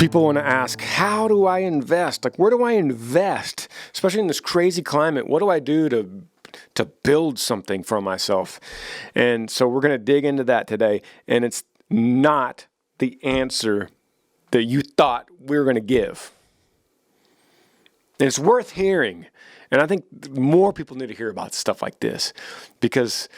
People want to ask, how do I invest? Like, where do I invest? Especially in this crazy climate, what do I do to build something for myself? And so we're going to dig into that today. And it's not the answer that you thought we were going to give. And it's worth hearing. And I think more people need to hear about stuff like this, because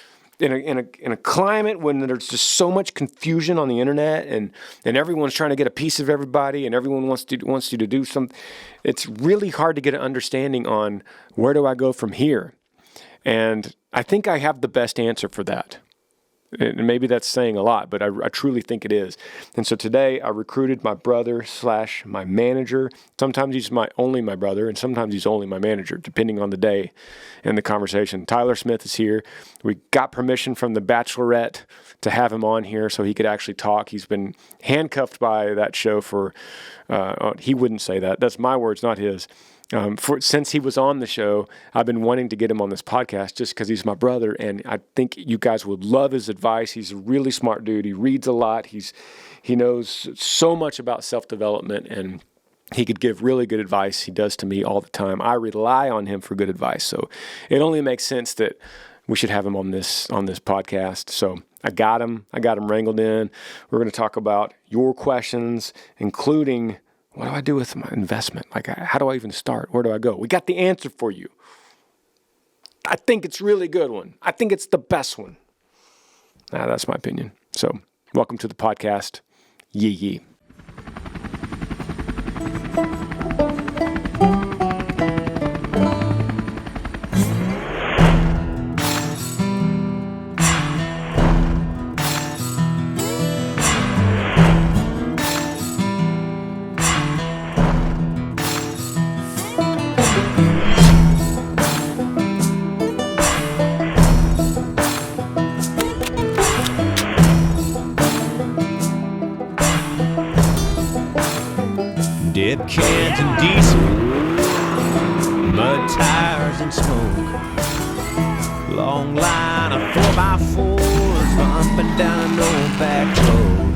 in a climate when there's just so much confusion on the internet and everyone's trying to get a piece of everybody and everyone wants you to do something, it's really hard to get an understanding on where do I go from here. And I think I have the best answer for that. And maybe that's saying a lot, but I truly think it is. And so today I recruited my brother / my manager. Sometimes he's only my brother, and sometimes he's only my manager, depending on the day and the conversation. Tyler Smith is here. We got permission from the Bachelorette to have him on here so he could actually talk. He's been handcuffed by that show for, he wouldn't say that. That's my words, not his. Since he was on the show, I've been wanting to get him on this podcast just because he's my brother, and I think you guys would love his advice. He's a really smart dude. He reads a lot. He knows so much about self-development, and he could give really good advice. He does to me all the time. I rely on him for good advice, so it only makes sense that we should have him on this podcast. So I got him wrangled in. We're going to talk about your questions, including, what do I do with my investment? Like, how do I even start? Where do I go? We got the answer for you. I think it's a really good one. I think it's the best one. That's my opinion. So, welcome to the podcast. Yee. Dead cans and diesel, mud tires and smoke. Long line of 4x4s bumping down an old back road.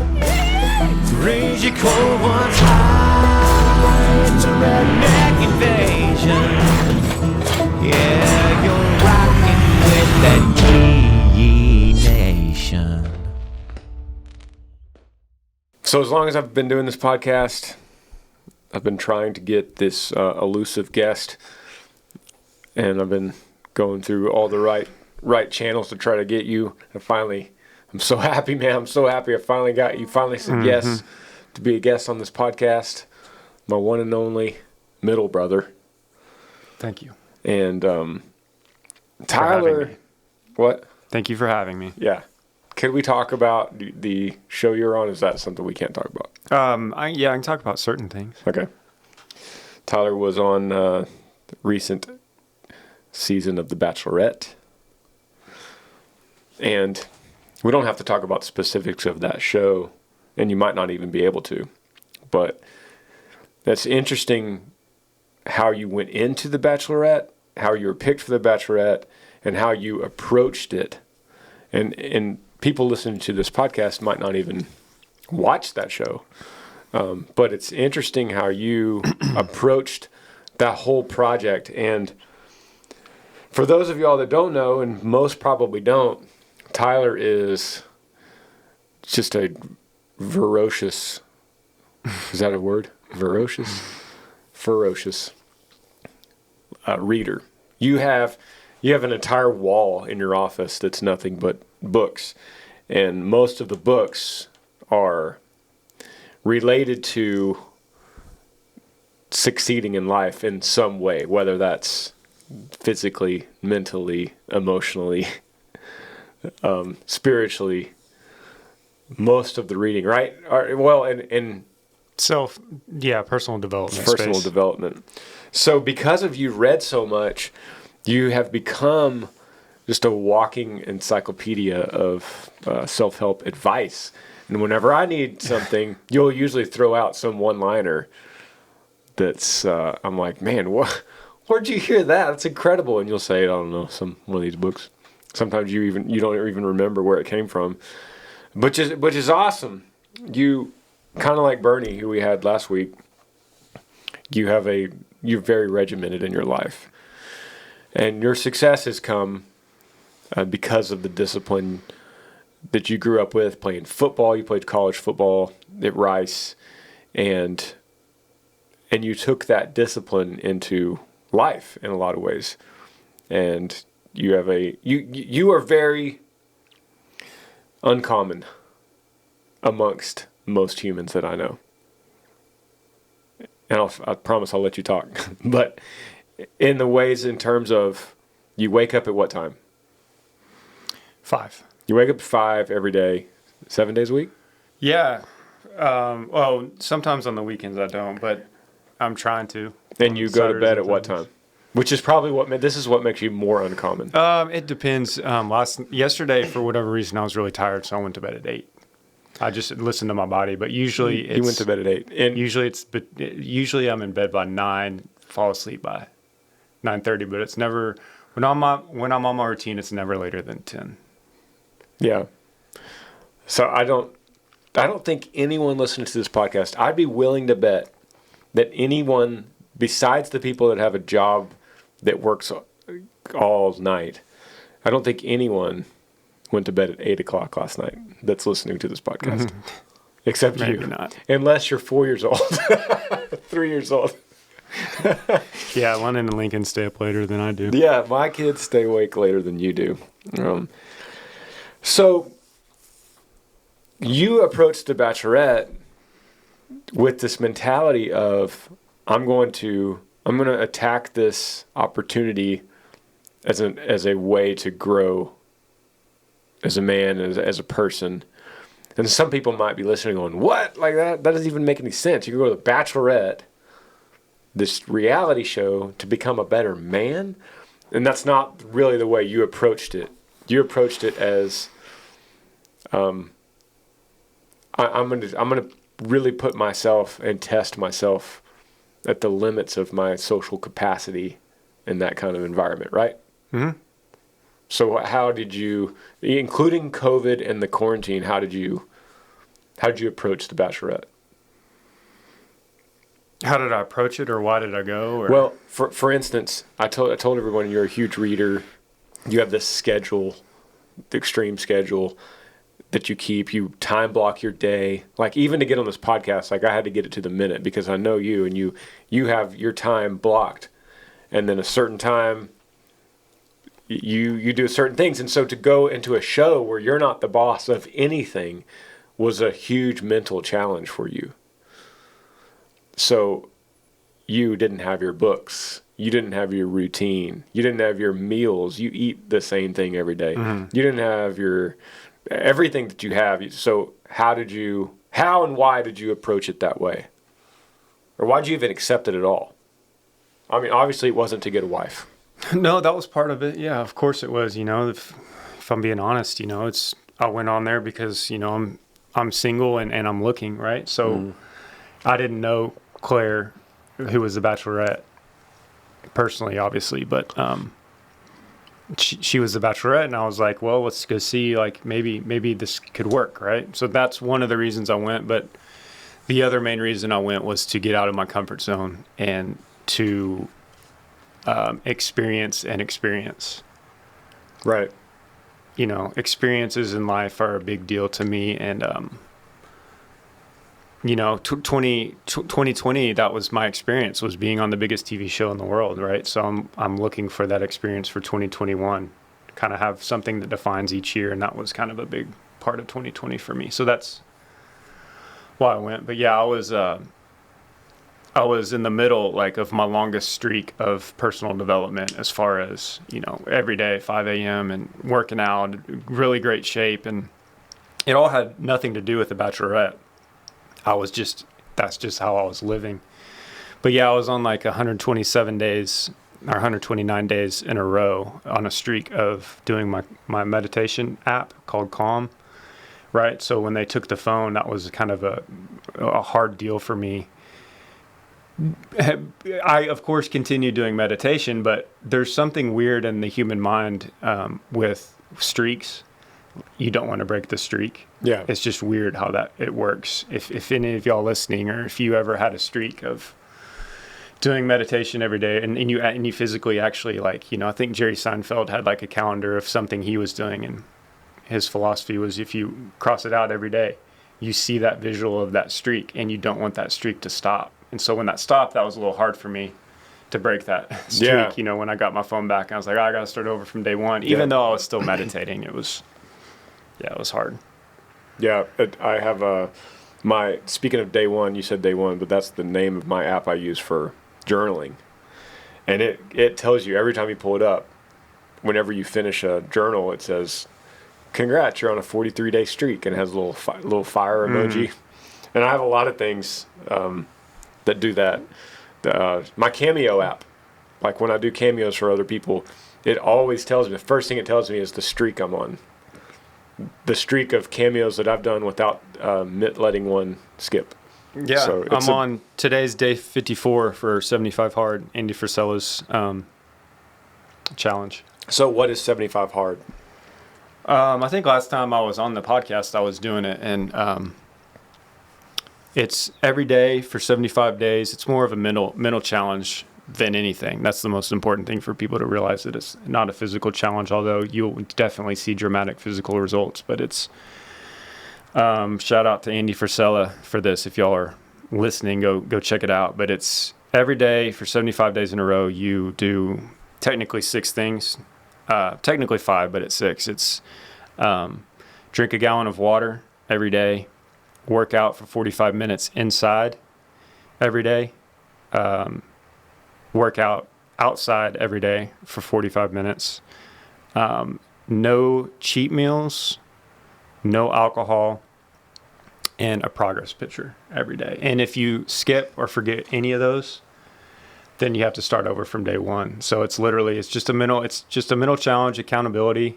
Granger cold one's high, it's a redneck invasion. Yeah, you're rocking with that Yee Nation. So as long as I've been doing this podcast, I've been trying to get this elusive guest, and I've been going through all the right channels to try to get you. And I'm so happy, man. I'm so happy I finally got you. Finally said yes to be a guest on this podcast. My one and only middle brother. Thank you. And Tyler, what? Thank you for having me. Yeah. Could we talk about the show you're on? Is that something we can't talk about? I can talk about certain things. Okay. Tyler was on the recent season of The Bachelorette. And we don't have to talk about specifics of that show, and you might not even be able to. But that's interesting how you went into The Bachelorette, how you were picked for The Bachelorette, and how you approached it. And people listening to this podcast might not even watch that show. But it's interesting how you approached that whole project. And for those of y'all that don't know, and most probably don't, Tyler is just a ferocious, is that a word? Ferocious reader. You have an entire wall in your office that's nothing but books. And most of the books are related to succeeding in life in some way, whether that's physically, mentally, emotionally, spiritually. Most of the reading, right? In personal development. Personal space. development. So because of you read so much, you have become just a walking encyclopedia of self-help advice. And whenever I need something, you'll usually throw out some one-liner that's, I'm like, man, where'd you hear that? That's incredible. And you'll say, I don't know, one of these books. Sometimes you don't even remember where it came from, which is awesome. You kind of like Bernie, who we had last week, you're very regimented in your life. And your success has come because of the discipline that you grew up with, playing football. You played college football at Rice, and you took that discipline into life in a lot of ways. And you have you are very uncommon amongst most humans that I know. And I promise I'll let you talk. But in the ways, in terms of, you wake up at what time? 5. You wake up at 5 every day, 7 days a week? Yeah. Well, sometimes on the weekends I don't, but I'm trying to. And you go to bed at what time? Which is probably this is what makes you more uncommon. It depends. Yesterday, for whatever reason, I was really tired, so I went to bed at 8. I just listened to my body, but usually you went to bed at 8. And usually I'm in bed by 9, fall asleep by 9:30. But it's never when I'm on my routine. It's never later than 10. Yeah. So I don't think anyone listening to this podcast, I'd be willing to bet that anyone besides the people that have a job that works all night, I don't think anyone went to bed at 8 o'clock last night that's listening to this podcast. Mm-hmm. Except Maybe you. not. Unless you're 4 years old. 3 years old. Yeah, London and Lincoln stay up later than I do. Yeah, my kids stay awake later than you do. So you approached the Bachelorette with this mentality of, I'm going to attack this opportunity as a way to grow as a man, as a person. And some people might be listening on, what? Like that doesn't even make any sense. You can go to the Bachelorette, this reality show, to become a better man. And that's not really the way you approached it. You approached it as, I'm gonna really put myself and test myself at the limits of my social capacity in that kind of environment, right? Mm-hmm. So how did you, including COVID and the quarantine, how did you approach the Bachelorette? How did I approach it, or why did I go? Or? Well, for instance, I told everyone you're a huge reader. You have this schedule, the extreme schedule that you keep. You time block your day. Like, even to get on this podcast, like, I had to get it to the minute because I know you, and you have your time blocked. And then a certain time, you do certain things. And so to go into a show where you're not the boss of anything was a huge mental challenge for you. So you didn't have your books. You didn't have your routine. You didn't have your meals. You eat the same thing every day. Mm-hmm. You didn't have everything that you have. So how and why did you approach it that way? Or why did you even accept it at all? I mean, obviously it wasn't to get a wife. No, that was part of it. Yeah, of course it was. If I'm being honest, I went on there because, I'm single and I'm looking, right? So I didn't know Claire, who was the Bachelorette, personally, obviously, but she was the Bachelorette, and I was like, well, let's go see, like, maybe this could work, right? So that's one of the reasons I went, but the other main reason I went was to get out of my comfort zone and to experience. Right. Experiences in life are a big deal to me, and 2020, that was my experience, was being on the biggest TV show in the world, right? So I'm looking for that experience for 2021, kind of have something that defines each year, and that was kind of a big part of 2020 for me. So that's why I went. But yeah, I was in the middle, like, of my longest streak of personal development, as far as, every day, 5 a.m. and working out, really great shape. And it all had nothing to do with the Bachelorette. That's just how I was living. But yeah, I was on like 127 days or 129 days in a row on a streak of doing my meditation app called Calm. Right. So when they took the phone, that was kind of a hard deal for me. I, of course, continue doing meditation, but there's something weird in the human mind with streaks you don't want to break the streak. Yeah. It's just weird how that it works. If any of y'all listening, or if you ever had a streak of doing meditation every day, and you physically actually, like, I think Jerry Seinfeld had like a calendar of something he was doing, and his philosophy was if you cross it out every day, you see that visual of that streak, and you don't want that streak to stop. And so when that stopped, that was a little hard for me to break that streak. Yeah. When I got my phone back, I was like, I got to start over from day one, even though I was still meditating. It was hard. Yeah, I have speaking of day one, you said day one, but that's the name of my app I use for journaling. And it tells you every time you pull it up, whenever you finish a journal, it says, congrats, you're on a 43-day streak, and it has a little fire emoji. And I have a lot of things that do that. My Cameo app, like when I do cameos for other people, it always tells me, the first thing it tells me is the streak I'm on. The streak of cameos that I've done without letting one skip. Yeah, so I'm on today's day 54 for 75 Hard, Andy Frisella's challenge. So what is 75 Hard? I think last time I was on the podcast, I was doing it, and it's every day for 75 days. It's more of a mental challenge than anything. That's the most important thing for people to realize, that it's not a physical challenge, although you'll definitely see dramatic physical results. But it's shout out to Andy Frisella for this. If y'all are listening, go check it out. But it's every day for 75 days in a row. You do technically 6 things, technically 5, but it's 6. It's drink a gallon of water every day, work out for 45 minutes inside every day, work out outside every day for 45 minutes, no cheat meals, no alcohol, and a progress picture every day. And if you skip or forget any of those, then you have to start over from day one. So it's just a mental challenge, accountability,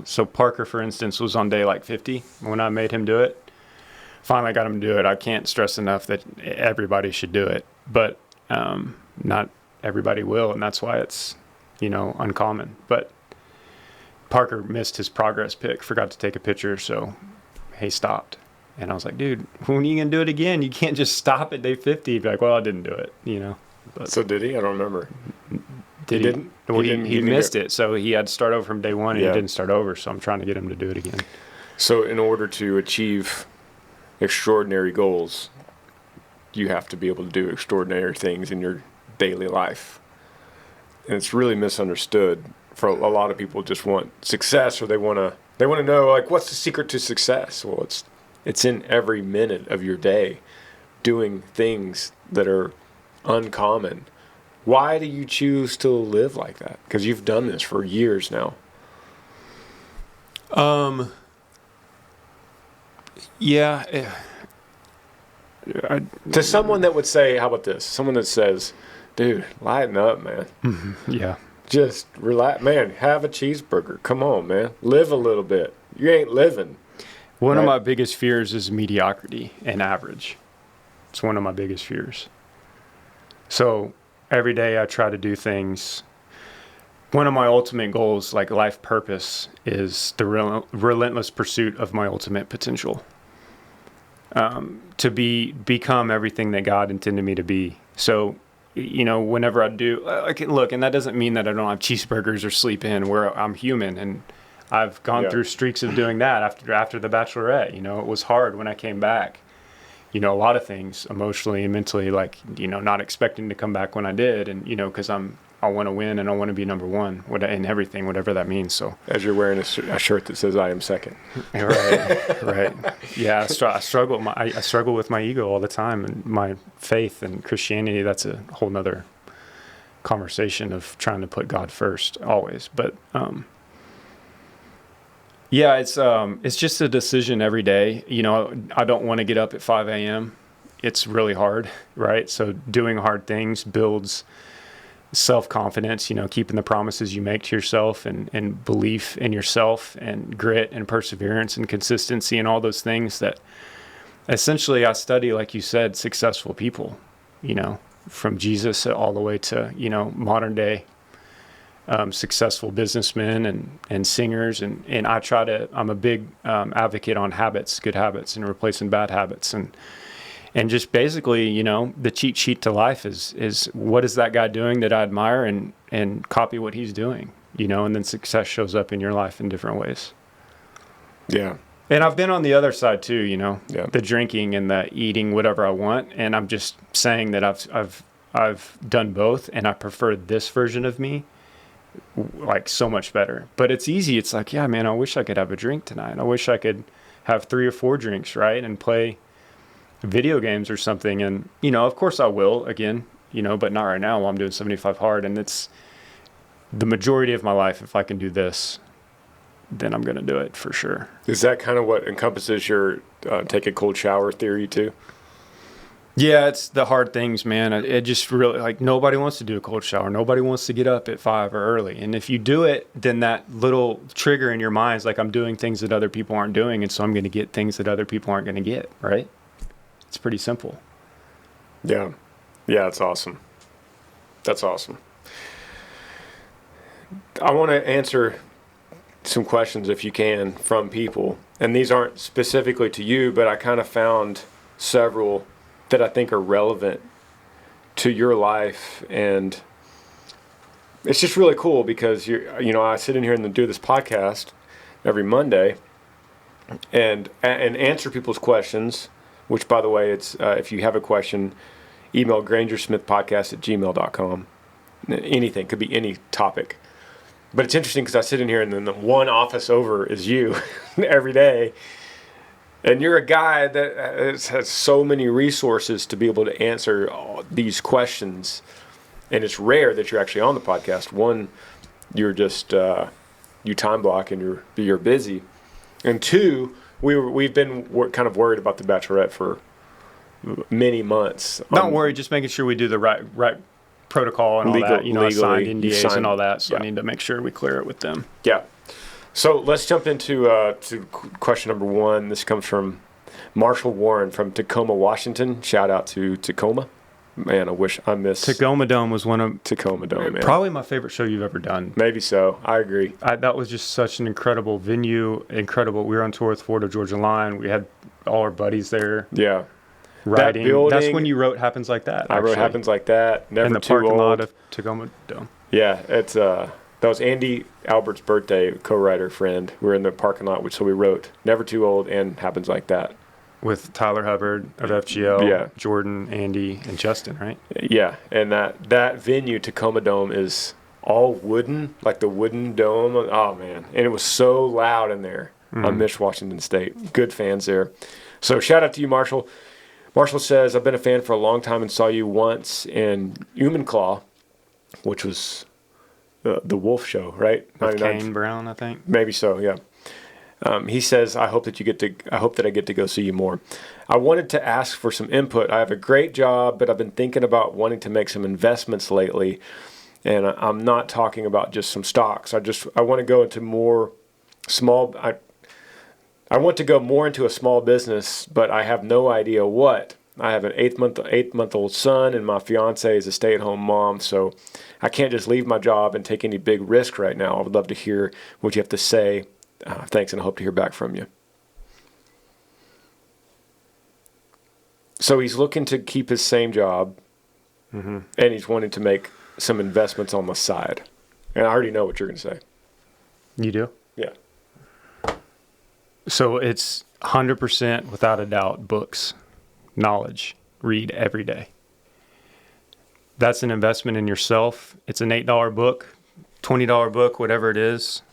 So Parker, for instance, was on day like 50 when I made him do it. Finally got him to do it. I can't stress enough that everybody should do it, but not everybody will, and that's why it's uncommon. But Parker missed his progress pic, forgot to take a picture, so he stopped. And I was like, dude, when are you gonna do it again? You can't just stop at day 50. He'd be like, well, I didn't do it, But so did he? I don't remember. He didn't? Well, he missed it, so he had to start over from day one, and he didn't start over. So I'm trying to get him to do it again. So in order to achieve extraordinary goals, you have to be able to do extraordinary things in your daily life. And it's really misunderstood. For a lot of people, just want success, or they want to know, like, what's the secret to success? Well, it's in every minute of your day doing things that are uncommon. Why do you choose to live like that? Because you've done this for years now. Yeah. To someone that would say, how about this? Someone that says, dude, lighten up, man. Mm-hmm. Yeah. Just relax, man. Have a cheeseburger. Come on, man. Live a little bit. You ain't living. One of my biggest fears is mediocrity and average. It's one of my biggest fears. So every day I try to do things. One of my ultimate goals, like life purpose, is the relentless pursuit of my ultimate potential. To become everything that God intended me to be. So, whenever I do, and that doesn't mean that I don't have cheeseburgers or sleep in, where I'm human, and I've gone through streaks of doing that after the Bachelorette. It was hard when I came back. A lot of things emotionally and mentally, not expecting to come back when I did, and because I want to win and I want to be number one, in everything, whatever that means. So as you're wearing a shirt that says "I am second." Right. Yeah, I struggle with my ego all the time, and my faith and Christianity. That's a whole nother conversation of trying to put God first always. But it's just a decision every day. I don't want to get up at 5 a.m. It's really hard, right? So doing hard things builds self-confidence, keeping the promises you make to yourself, and belief in yourself, and grit and perseverance and consistency, and all those things that essentially I study, like you said, successful people, from Jesus all the way to, modern day successful businessmen and singers. And I'm a big advocate on habits, good habits, and replacing bad habits. And just basically, you know, the cheat sheet to life is what is that guy doing that I admire, and copy what he's doing, you know, and then success shows up in your life in different ways. Yeah. And I've been on the other side too, you know, Yeah. the drinking and the eating whatever I want. And I'm just saying that I've done both, and I prefer this version of me like so much better. But it's easy. It's like, yeah, man, I wish I could have a drink tonight. I wish I could have 3 or 4 drinks, right? And play video games or something. And, you know, of course I will again, you know, but not right now while I'm doing 75 hard. And it's the majority of my life. If I can do this, then I'm going to do it for sure. Is that kind of what encompasses your take a cold shower theory too? Yeah, it's the hard things, man. It just really, like, nobody wants to do a cold shower. Nobody wants to get up at 5 or early. And if you do it, then that little trigger in your mind is like, I'm doing things that other people aren't doing, and so I'm going to get things that other people aren't going to get, right? It's pretty simple. Yeah. Yeah, it's awesome. That's awesome. I want to answer some questions, if you can, from people. And these aren't specifically to you, but I kind of found several that I think are relevant to your life. And it's just really cool because, you know, I sit in here and do this podcast every Monday and answer people's questions, which, by the way, it's if you have a question, email grangersmithpodcast@gmail.com. Anything, could be any topic. But it's interesting because I sit in here and then the one office over is you every day. And you're a guy that has so many resources to be able to answer all these questions. And it's rare that you're actually on the podcast. One, you're just, you time block and you're busy. And two, we've been kind of worried about the Bachelorette for many months. Not worried, just making sure we do the right protocol and all that. You know, I signed NDAs and all that, so yeah. I need to make sure we clear it with them. Yeah. So let's jump into to question number 1. This comes from Marshall Warren from Tacoma, Washington. Shout out to Tacoma. Man, I miss Tacoma Dome was one of Tacoma Dome, man. Probably my favorite show you've ever done. Maybe so. I agree. That was just such an incredible venue. Incredible. We were on tour with Florida Georgia Line. We had all our buddies there. Yeah. Writing. That building, that's when you wrote Happens Like That. I wrote Happens Like That. Never in the Too parking Old. lot of Tacoma Dome. Yeah, it's that was Andy Albert's birthday, co-writer friend. We were in the parking lot, so we wrote Never Too Old and Happens Like That. With Tyler Hubbard of FGL, yeah. Jordan, Andy, and Justin, right? Yeah, and that venue, Tacoma Dome, is all wooden, like the wooden dome. Oh, man. And it was so loud in there. I miss Washington State. Good fans there. So shout out to you, Marshall. Marshall says, I've been a fan for a long time and saw you once in Claw, which was the Wolf Show, right? With Kane Brown, I think. Maybe so, yeah. He says, I hope that I get to go see you more. I wanted to ask for some input. I have a great job, but I've been thinking about wanting to make some investments lately. And I'm not talking about just some stocks. I want to go into more small. I want to go more into a small business, but I have no idea what. I have an 8-month-old son, and my fiance is a stay-at-home mom, so I can't just leave my job and take any big risk right now. I would love to hear what you have to say. Thanks, and I hope to hear back from you. So he's looking to keep his same job, and he's wanting to make some investments on the side. And I already know what you're going to say. You do? Yeah. So it's 100% without a doubt books, knowledge, read every day. That's an investment in yourself. It's an $8 book, $20 book, whatever it is,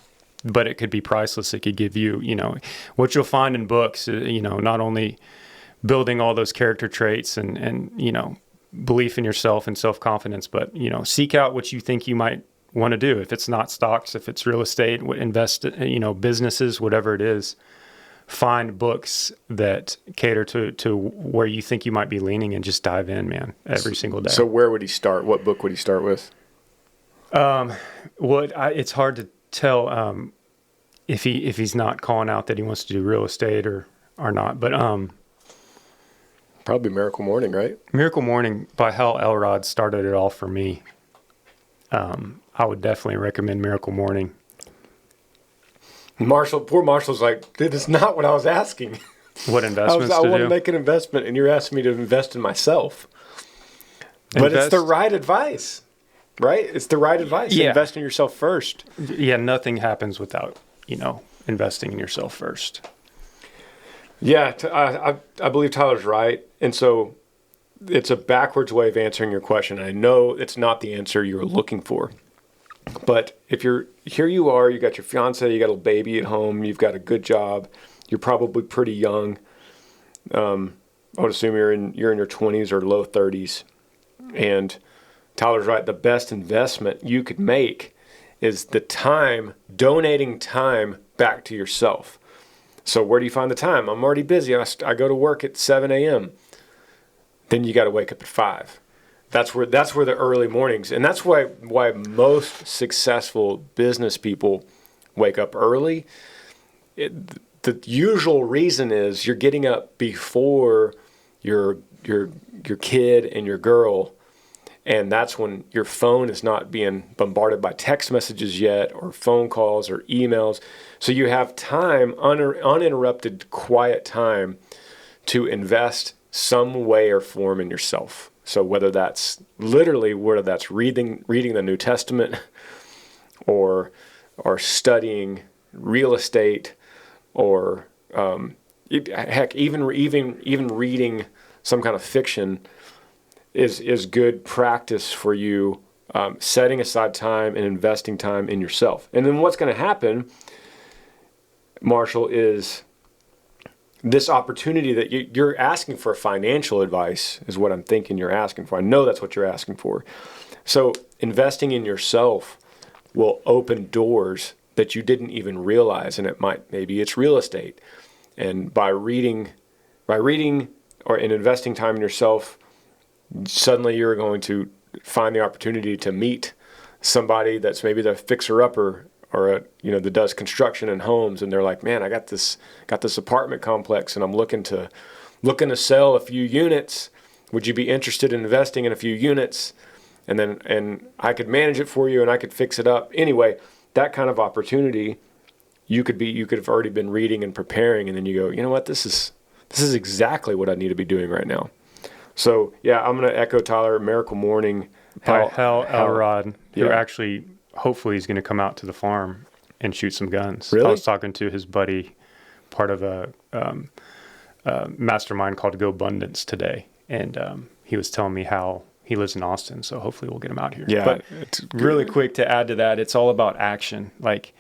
but it could be priceless. It could give you, you know, what you'll find in books, you know, not only building all those character traits and you know, belief in yourself and self-confidence, but, you know, seek out what you think you might want to do. If it's not stocks, if it's real estate, invest, you know, businesses, whatever it is. Find books that cater to where you think you might be leaning and just dive in, man, every single day. So where would he start? What book would he start with? It's hard to tell if he's not calling out that he wants to do real estate or not. But probably Miracle Morning, right? Miracle Morning by Hal Elrod started it all for me. I would definitely recommend Miracle Morning. Poor Marshall's like, dude, that's not what I was asking. What investments I to want do? to make an investment, and you're asking me to invest in myself. But it's the right advice, right? It's the right advice. Yeah. Invest in yourself first. Yeah, nothing happens without, investing in yourself first. Yeah, I believe Tyler's right. And so it's a backwards way of answering your question. I know it's not the answer you're looking for. But if here you are, you got your fiance, you got a baby at home, you've got a good job, you're probably pretty young. I would assume you're in your 20s or low 30s. And Tyler's right. The best investment you could make is the time, donating time back to yourself. So where do you find the time? I'm already busy. I go to work at 7 a.m. Then you got to wake up at 5. That's where the early mornings, and that's why most successful business people wake up early. The usual reason is you're getting up before your kid and your girl, and that's when your phone is not being bombarded by text messages yet, or phone calls or emails. So you have time, uninterrupted, quiet time to invest some way or form in yourself. So whether that's reading the New Testament, or studying real estate, or heck, even reading some kind of fiction is good practice for you, setting aside time and investing time in yourself. And then what's going to happen, Marshall, is this opportunity that you're asking for financial advice is what I'm thinking you're asking for. I know that's what you're asking for. So investing in yourself will open doors that you didn't even realize, and maybe it's real estate. And by reading or in investing time in yourself, suddenly you're going to find the opportunity to meet somebody that's maybe the fixer-upper, or that does construction and homes, and they're like, man, I got this apartment complex, and I'm looking to sell a few units. Would you be interested in investing in a few units? And I could manage it for you, and I could fix it up. Anyway, that kind of opportunity, you could have already been reading and preparing, and then you go, you know what, this is exactly what I need to be doing right now. So yeah, I'm going to echo Tyler. Miracle Morning Hal Elrod, who yeah. actually, hopefully, he's going to come out to the farm and shoot some guns. Really? I was talking to his buddy, part of a mastermind called Go Abundance today, and he was telling me how he lives in Austin, so hopefully we'll get him out here. Yeah, but really quick to add to that, it's all about action. Like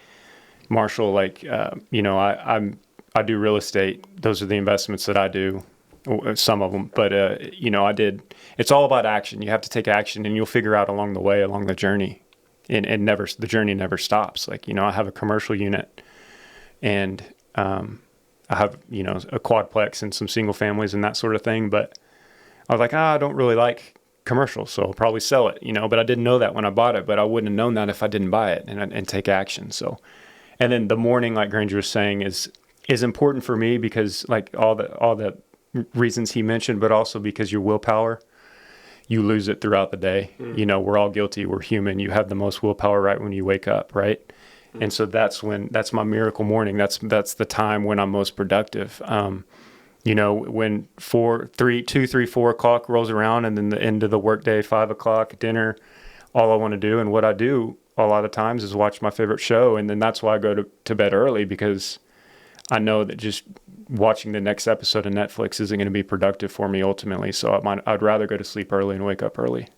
Marshall, I do real estate. Those are the investments that I do. Some of them, but it's all about action. You have to take action, and you'll figure out along the journey, and the journey never stops. I have a commercial unit, and I have a quadplex and some single families and that sort of thing. But I was like, I don't really like commercial, so I'll probably sell it. But I didn't know that when I bought it. But I wouldn't have known that if I didn't buy it and take action. So, and then the morning, like Granger was saying, is important for me because all the reasons he mentioned, but also because your willpower, you lose it throughout the day. We're all guilty. We're human. You have the most willpower right when you wake up, right? And so that's my miracle morning. That's the time when I'm most productive. When 2, 3, 4 o'clock rolls around, and then the end of the workday, 5 o'clock, dinner, all I want to do, and what I do a lot of times is watch my favorite show. And then that's why I go to bed early, because I know that just watching the next episode of Netflix isn't going to be productive for me ultimately. So I'd rather go to sleep early and wake up early.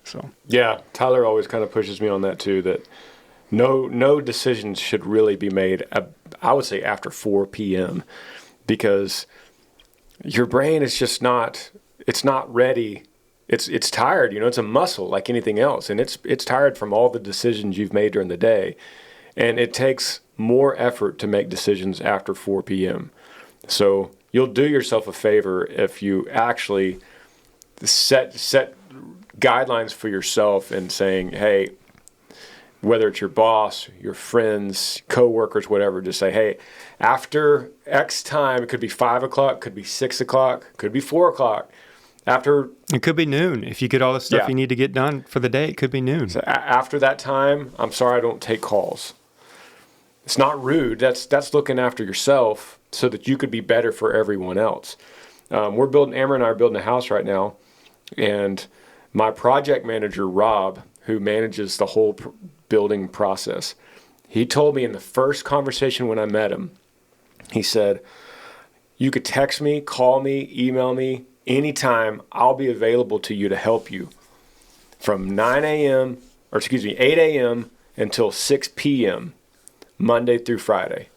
So yeah, Tyler always kind of pushes me on that too, that no decisions should really be made, I would say, after 4 p.m. because your brain is just it's not ready. It's tired, it's a muscle like anything else. And it's tired from all the decisions you've made during the day. And it takes more effort to make decisions after 4 p.m. So you'll do yourself a favor if you actually set guidelines for yourself and saying, hey, whether it's your boss, your friends, coworkers, whatever, just say, hey, after X time, it could be 5 o'clock, could be 6 o'clock, could be 4 o'clock, After It could be noon. If you get all the stuff Yeah. you need to get done for the day, it could be noon. after that time, I'm sorry I don't take calls. It's not rude. That's looking after yourself so that you could be better for everyone else. Amber and I are building a house right now, and my project manager, Rob, who manages the whole building process, he told me in the first conversation when I met him, he said, you could text me, call me, email me, anytime. I'll be available to you to help you from 8 a.m. until 6 p.m., Monday through Friday.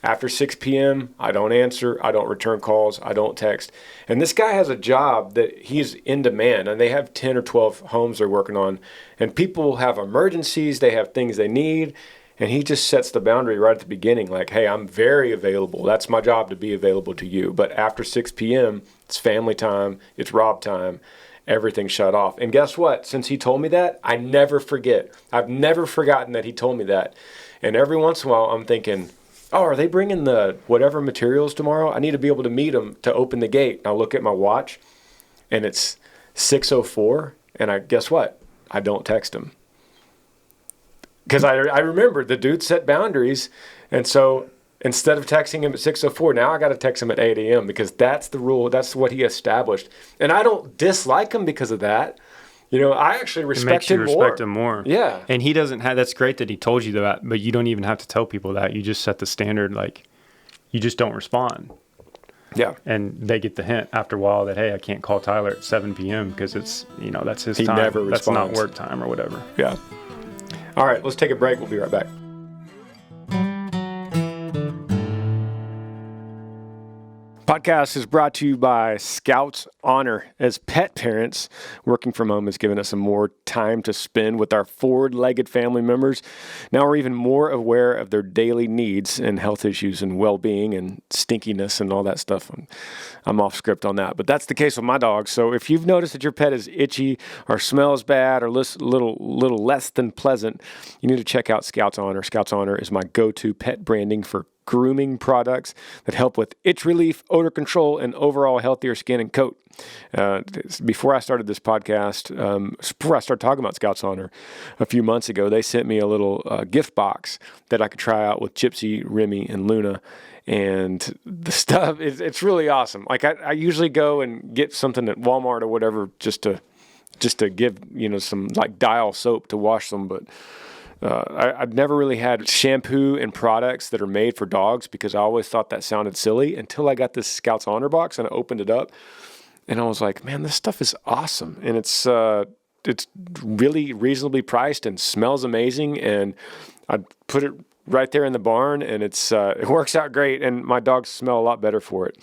After 6 p.m., I don't answer, I don't return calls, I don't text. And this guy has a job that he's in demand, and they have 10 or 12 homes they're working on. And people have emergencies, they have things they need, and he just sets the boundary right at the beginning, like, hey, I'm very available. That's my job, to be available to you. But after 6 p.m., it's family time, it's Rob time, everything's shut off. And guess what? Since he told me that, I never forget. I've never forgotten that he told me that. And every once in a while, I'm thinking, oh, are they bringing the whatever materials tomorrow? I need to be able to meet them to open the gate. And I look at my watch, and it's 6:04, and guess what? I don't text him. Because I remember the dude set boundaries, and so instead of texting him at 6:04, now I got to text him at 8 a.m. because that's the rule. That's what he established. And I don't dislike him because of that. You know, I actually respect him more. Respect him more. Yeah. And he doesn't have, that's great that he told you that, but you don't even have to tell people that. You just set the standard, like, you just don't respond. Yeah. And they get the hint after a while that, hey, I can't call Tyler at 7 p.m. because it's, that's his He time. never That's not responds. work time or whatever. Yeah. All right, let's take a break. We'll be right back. Podcast is brought to you by Scouts Honor. As pet parents, working from home has given us some more time to spend with our four-legged family members. Now we're even more aware of their daily needs and health issues and well-being and stinkiness and all that stuff. I'm off script on that, but that's the case with my dog. So if you've noticed that your pet is itchy or smells bad or little less than pleasant, you need to check out Scouts Honor. Scouts Honor is my go-to pet branding for grooming products that help with itch relief, odor control, and overall healthier skin and coat. Before I started this podcast, before I started talking about Scouts Honor a few months ago, they sent me a little gift box that I could try out with Gypsy, Remy, and Luna. And the stuff, it's really awesome. Like I usually go and get something at Walmart or whatever just to give, some like Dial soap to wash them, but I've never really had shampoo and products that are made for dogs because I always thought that sounded silly until I got this Scouts Honor box and I opened it up and I was like, man, this stuff is awesome. And it's really reasonably priced and smells amazing. And I put it right there in the barn and it works out great. And my dogs smell a lot better for it.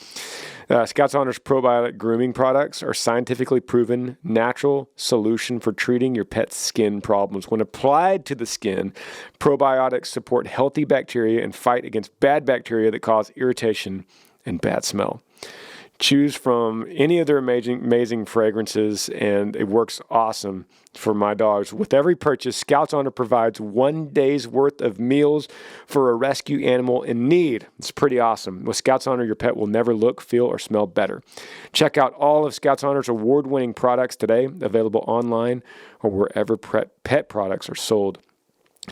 Scouts Honor's probiotic grooming products are scientifically proven natural solution for treating your pet's skin problems. When applied to the skin, probiotics support healthy bacteria and fight against bad bacteria that cause irritation and bad smell. Choose from any of their amazing fragrances, and it works awesome for my dogs. With every purchase, Scouts Honor provides 1 day's worth of meals for a rescue animal in need. It's pretty awesome. With Scouts Honor, your pet will never look, feel, or smell better. Check out all of Scouts Honor's award-winning products today, available online or wherever pet products are sold.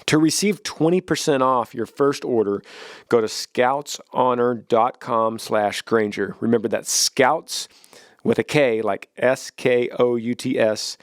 To receive 20% off your first order, go to scoutshonor.com/Granger. Remember that Scouts with a K, like SKOUTS,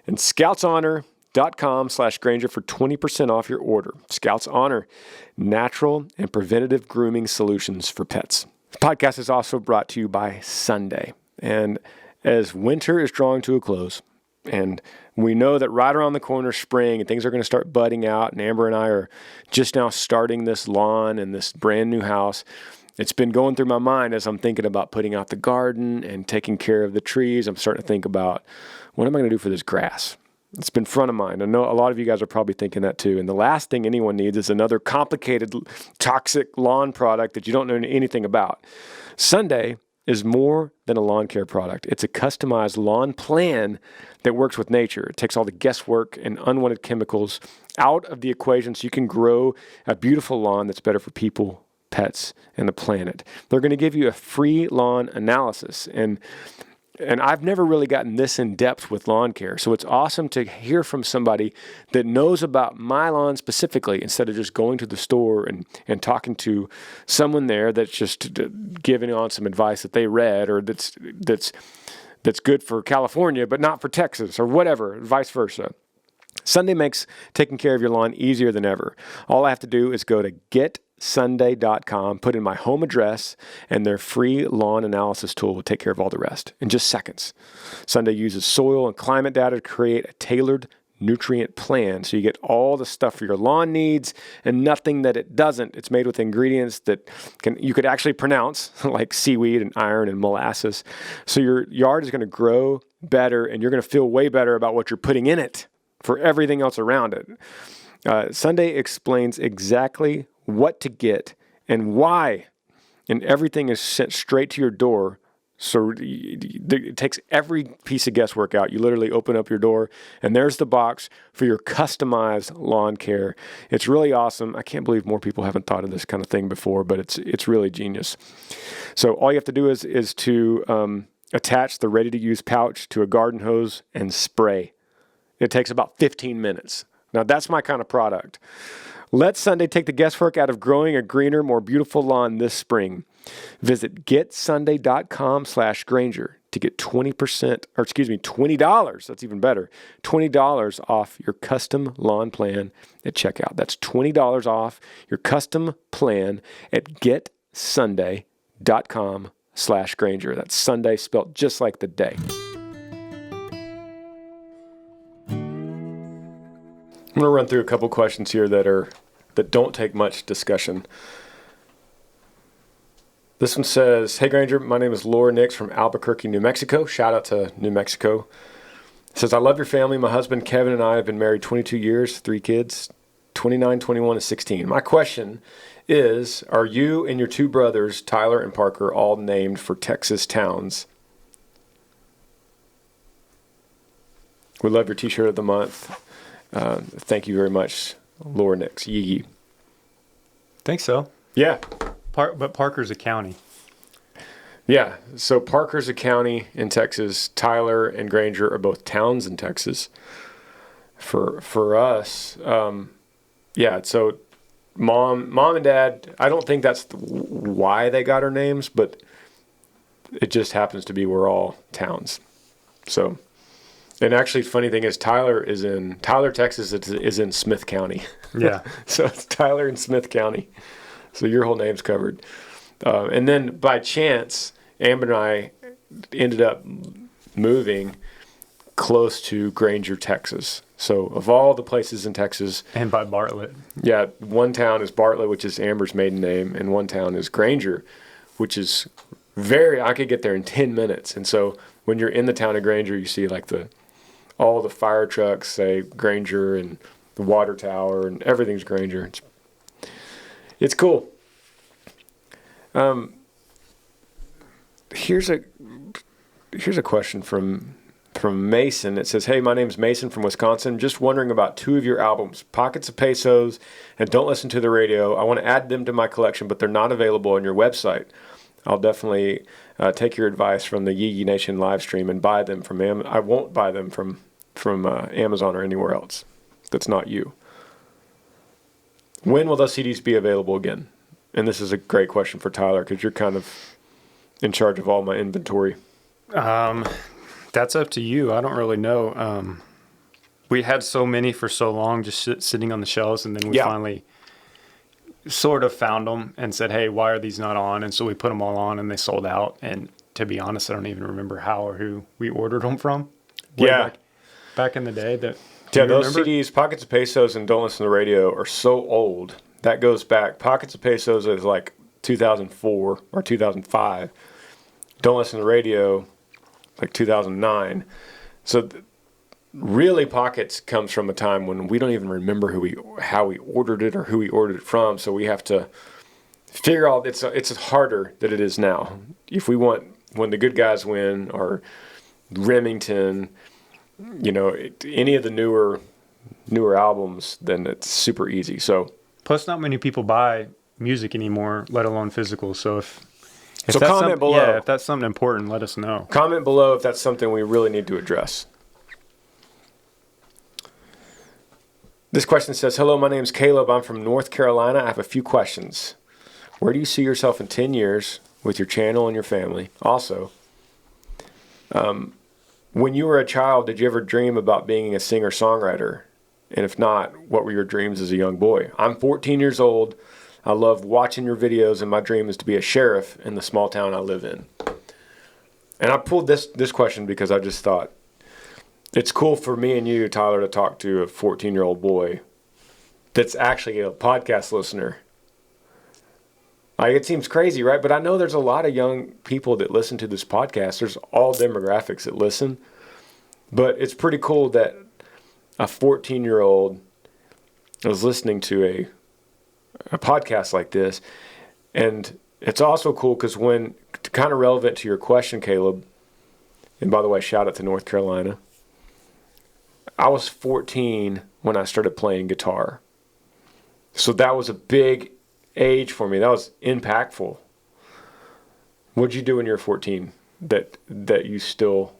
and scoutshonor.com/Granger for 20% off your order. Scouts Honor, natural and preventative grooming solutions for pets. The podcast is also brought to you by Sunday. And as winter is drawing to a close, and we know that right around the corner, spring, and things are going to start budding out. And Amber and I are just now starting this lawn and this brand new house. It's been going through my mind as I'm thinking about putting out the garden and taking care of the trees. I'm starting to think about, what am I going to do for this grass? It's been front of mind. I know a lot of you guys are probably thinking that too. And the last thing anyone needs is another complicated, toxic lawn product that you don't know anything about. Sunday is more than a lawn care product. It's a customized lawn plan that works with nature. It takes all the guesswork and unwanted chemicals out of the equation so you can grow a beautiful lawn that's better for people, pets, and the planet. They're going to give you a free lawn analysis. And And I've never really gotten this in depth with lawn care. So it's awesome to hear from somebody that knows about my lawn specifically instead of just going to the store and talking to someone there that's just giving on some advice that they read or that's good for California, but not for Texas or whatever, vice versa. Sunday makes taking care of your lawn easier than ever. All I have to do is go to getsunday.com, put in my home address, and their free lawn analysis tool will take care of all the rest in just seconds. Sunday uses soil and climate data to create a tailored nutrient plan, so you get all the stuff for your lawn needs and nothing that it doesn't. It's made with ingredients that you could actually pronounce, like seaweed and iron and molasses. So your yard is going to grow better, and you're going to feel way better about what you're putting in it for everything else around it. Sunday explains exactly what to get and why, and everything is sent straight to your door. So it takes every piece of guesswork out. You literally open up your door, and there's the box for your customized lawn care. It's really awesome. I can't believe more people haven't thought of this kind of thing before, but it's really genius. So all you have to do is to attach the ready-to-use pouch to a garden hose and spray. It takes about 15 minutes. Now, that's my kind of product. Let Sunday take the guesswork out of growing a greener, more beautiful lawn this spring. Visit getsunday.com/Granger to get $20, that's even better, $20 off your custom lawn plan at checkout. That's $20 off your custom plan at getsunday.com/Granger. That's Sunday spelled just like the day. I'm going to run through a couple questions here that don't take much discussion. This one says, "Hey Granger, my name is Laura Nix from Albuquerque, New Mexico." Shout out to New Mexico. It says, "I love your family. My husband Kevin and I have been married 22 years, 3 kids, 29, 21, and 16. My question is, are you and your 2 brothers, Tyler and Parker, all named for Texas towns? We love your t-shirt of the month. Thank you very much, Laura Nix. Yee. Think so. Yeah. But Parker's a county. Yeah. So Parker's a county in Texas. Tyler and Granger are both towns in Texas. For us, yeah. So mom and dad, I don't think that's why they got our names, but it just happens to be we're all towns. So. And actually, funny thing is, Tyler, Texas is in Smith County. Yeah. So it's Tyler in Smith County. So your whole name's covered. And then by chance, Amber and I ended up moving close to Granger, Texas. So of all the places in Texas. And by Bartlett. Yeah. One town is Bartlett, which is Amber's maiden name. And one town is Granger, which is I could get there in 10 minutes. And so when you're in the town of Granger, you see like all the fire trucks say Granger and the water tower and everything's Granger. It's cool. Here's a question from Mason. It says, "Hey, my name's Mason from Wisconsin. Just wondering about 2 of your albums, Pockets of Pesos and Don't Listen to the Radio. I want to add them to my collection, but they're not available on your website. I'll definitely take your advice from the Yee Nation live stream and buy them from I won't buy them from Amazon or anywhere else. That's not you. When will those CDs be available again?" And this is a great question for Tyler because you're kind of in charge of all my inventory. That's up to you. I don't really know. We had so many for so long just sitting on the shelves, and then we finally sort of found them and said, "Hey, why are these not on?" And so we put them all on, and they sold out. And to be honest, I don't even remember how or who we ordered them from. Back in the day. Those CDs, Pockets of Pesos and Don't Listen to the Radio, are so old. That goes back. Pockets of Pesos is like 2004 or 2005. Don't Listen to the Radio, like 2009. So really, Pockets comes from a time when we don't even remember how we ordered it or who we ordered it from. So we have to figure out. It's harder than it is now. If we want When the Good Guys Win or Remington, any of the newer albums, then it's super easy. So plus, not many people buy music anymore, let alone physical. So if If So that's comment below. Yeah, if that's something important, let us know. Comment below if that's something we really need to address. This question says, hello, my name's Caleb. I'm from North Carolina. I have a few questions. Where do you see yourself in 10 years with your channel and your family? Also, when you were a child, did you ever dream about being a singer-songwriter? And if not, what were your dreams as a young boy? I'm 14 years old. I love watching your videos, and my dream is to be a sheriff in the small town I live in. And I pulled this question because I just thought, it's cool for me and you, Tyler, to talk to a 14-year-old boy that's actually a podcast listener. Like, it seems crazy, right? But I know there's a lot of young people that listen to this podcast. There's all demographics that listen. But it's pretty cool that a 14-year-old is listening to a podcast like this. And it's also cool because when, kind of relevant to your question, Caleb, and by the way, shout out to North Carolina. I was 14 when I started playing guitar. So that was a big age for me. That was impactful. What'd you do when you were 14 that still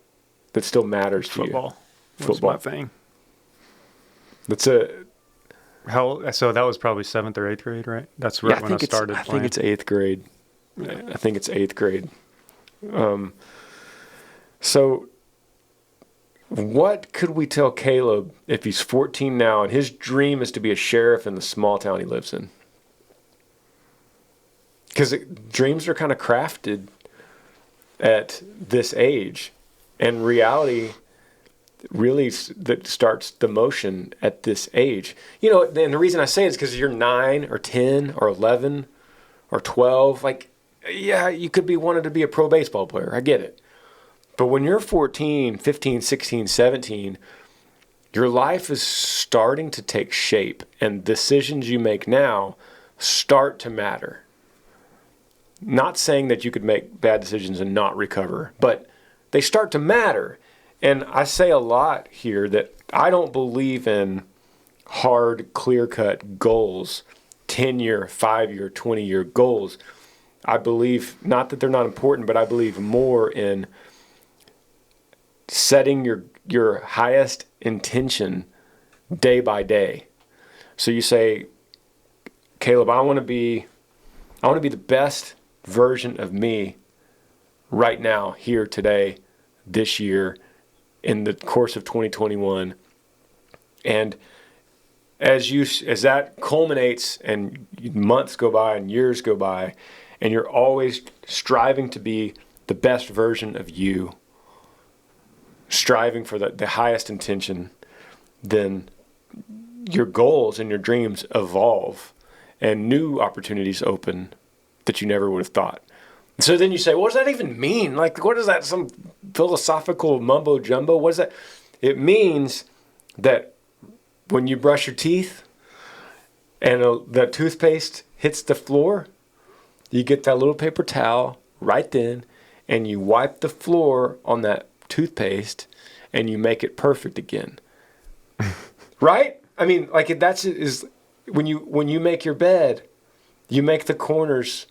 matters to Football. you? Football was my thing. So that was probably 7th or 8th grade, right? That's right when I started playing. I think it's 8th grade. Yeah. I think it's 8th grade. So what could we tell Caleb if he's 14 now and his dream is to be a sheriff in the small town he lives in? Because dreams are kind of crafted at this age, and reality really that starts the motion at this age. You know, and the reason I say it is because you're 9 or 10 or 11 or 12. Like, yeah, you could be wanting to be a pro baseball player. I get it. But when you're 14, 15, 16, 17, your life is starting to take shape, and decisions you make now start to matter. Not saying that you could make bad decisions and not recover, but they start to matter. And I say a lot here that I don't believe in hard, clear-cut goals, 10-year, 5-year, 20-year goals. I believe, not that they're not important, but I believe more in setting your highest intention day by day. So you say, Caleb, I want to be the best version of me right now, here, today, this year, in the course of 2021. And as that culminates and months go by and years go by, and you're always striving to be the best version of you, striving for the highest intention, then your goals and your dreams evolve and new opportunities open that you never would have thought. So then you say, what does that even mean? Like, what is that, some philosophical mumbo jumbo? What is that? It means that when you brush your teeth and the toothpaste hits the floor, you get that little paper towel right then and you wipe the floor on that toothpaste and you make it perfect again. Right? I mean, like, is when you make your bed, you make the corners.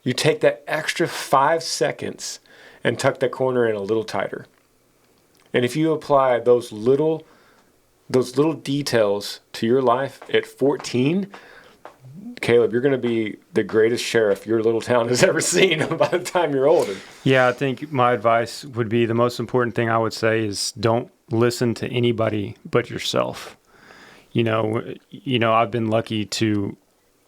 You take that extra 5 seconds and tuck that corner in a little tighter. And if you apply those little details to your life at 14, Caleb, you're going to be the greatest sheriff your little town has ever seen by the time you're older. Yeah, I think my advice would be, the most important thing I would say is don't listen to anybody but yourself. You know, I've been lucky to,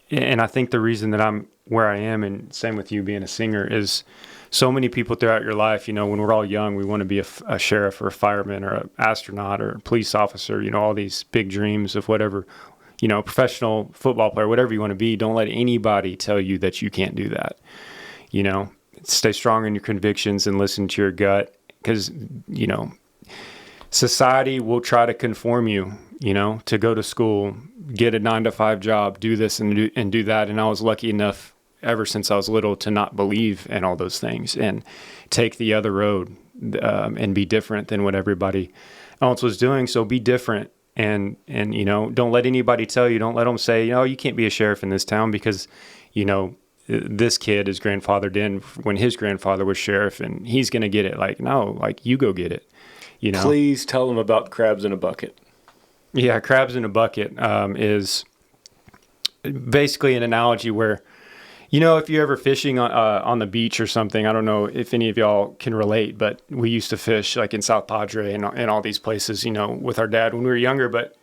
and I think the reason that I'm where I am, and same with you being a singer, is so many people throughout your life, you know, when we're all young, we want to be a sheriff or a fireman or an astronaut or a police officer, you know, all these big dreams of whatever, you know, professional football player, whatever you want to be. Don't let anybody tell you that you can't do that. You know, stay strong in your convictions and listen to your gut, because, you know, society will try to conform you, you know, to go to school, get a 9-to-5 job, do this and do that. And I was lucky enough ever since I was little to not believe in all those things and take the other road, and be different than what everybody else was doing. So be different. And, you know, don't let anybody tell you, don't let them say, you know, you can't be a sheriff in this town, because, you know, this kid is grandfathered in when his grandfather was sheriff, and he's going to get it. Like, no, like, you go get it, you know? Please tell them about crabs in a bucket. Yeah, crabs in a bucket is basically an analogy where, you know, if you're ever fishing on the beach or something, I don't know if any of y'all can relate, but we used to fish like in South Padre and all these places, you know, with our dad when we were younger. But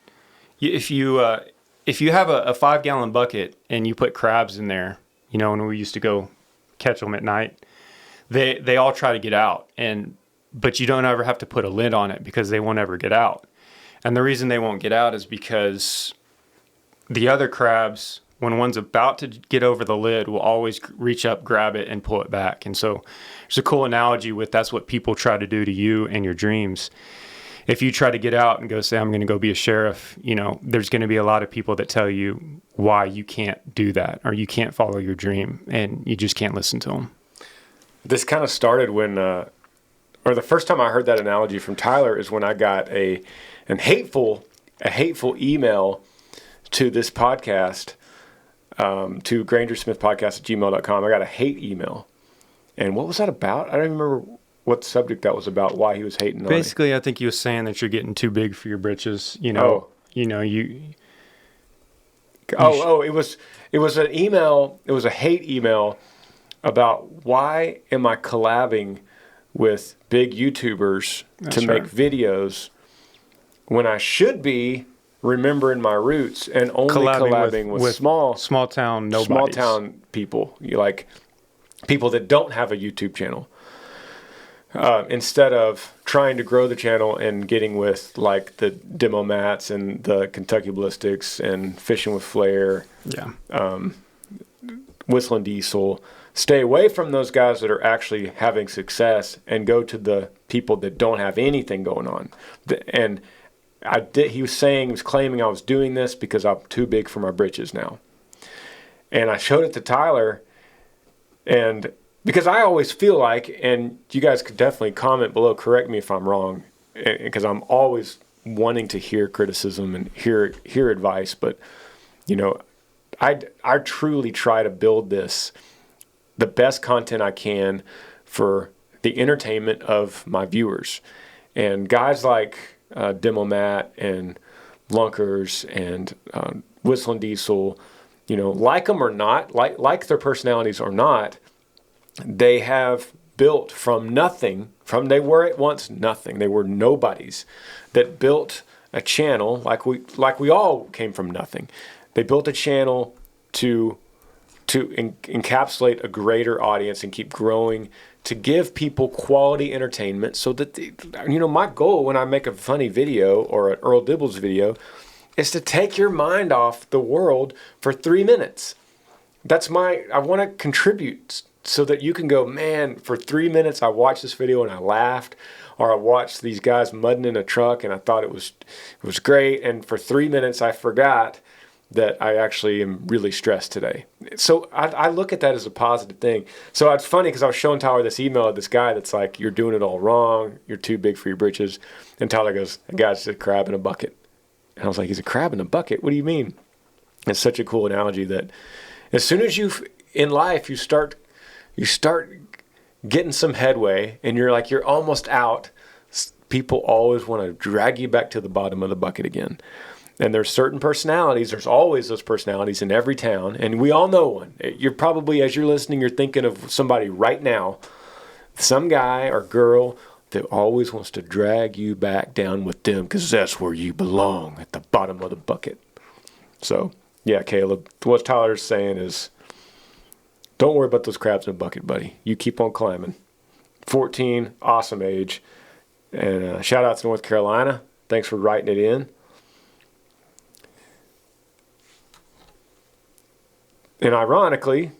if you have a 5-gallon bucket and you put crabs in there, you know, when we used to go catch them at night, they all try to get out, but you don't ever have to put a lid on it because they won't ever get out. And the reason they won't get out is because the other crabs, when one's about to get over the lid, will always reach up, grab it, and pull it back. And so there's a cool analogy with that's what people try to do to you and your dreams. If you try to get out and go say, I'm going to go be a sheriff, you know, there's going to be a lot of people that tell you why you can't do that or you can't follow your dream, and you just can't listen to them. This kind of started when, or the first time I heard that analogy from Tyler is when I got a hateful email to this podcast, to Granger Smith Podcast at gmail.com. I got a hate email. And what was that about? I don't even remember what subject that was about, why he was hating on me. Basically, I think he was saying that you're getting too big for your britches. You know, it was an email. It was a hate email about why am I collabing with big YouTubers to make videos when I should be remembering my roots and only collabing with small town nobodies. Small town people, like people that don't have a YouTube channel. Instead of trying to grow the channel and getting with like the Demo Mats and the Kentucky Ballistics and Fishing with Flair, Whistling Diesel, stay away from those guys that are actually having success and go to the people that don't have anything going on. And he was claiming I was doing this because I'm too big for my britches now. And I showed it to Tyler, and because I always feel like, and you guys could definitely comment below, correct me if I'm wrong, because I'm always wanting to hear criticism and hear advice, but you know, I truly try to build the best content I can for the entertainment of my viewers. And guys like Demo Matt and Lunkers and Whistling Diesel, you know, like them or not, like their personalities or not, they have built from nothing. They were at once nothing. They were nobodies that built a channel like we all came from nothing. They built a channel to encapsulate a greater audience and keep growing, to give people quality entertainment so that, my goal when I make a funny video or an Earl Dibbles video is to take your mind off the world for 3 minutes. I want to contribute so that you can go, man, for 3 minutes I watched this video and I laughed, or I watched these guys mudding in a truck and I thought it was great, and for 3 minutes I forgot that I actually am really stressed today. So I look at that as a positive thing. So it's funny because I was showing Tyler this email of this guy that's like, you're doing it all wrong. You're too big for your britches. And Tyler goes, a guy's just a crab in a bucket. And I was like, he's a crab in a bucket? What do you mean? It's such a cool analogy that as soon as in life you start getting some headway and you're almost out, people always want to drag you back to the bottom of the bucket again. And there's certain personalities. There's always those personalities in every town. And we all know one. You're probably, as you're listening, you're thinking of somebody right now, some guy or girl that always wants to drag you back down with them because that's where you belong, at the bottom of the bucket. So, yeah, Caleb, what Tyler's saying is, don't worry about those crabs in a bucket, buddy. You keep on climbing. 14, awesome age. And shout out to North Carolina. Thanks for writing it in. And ironically,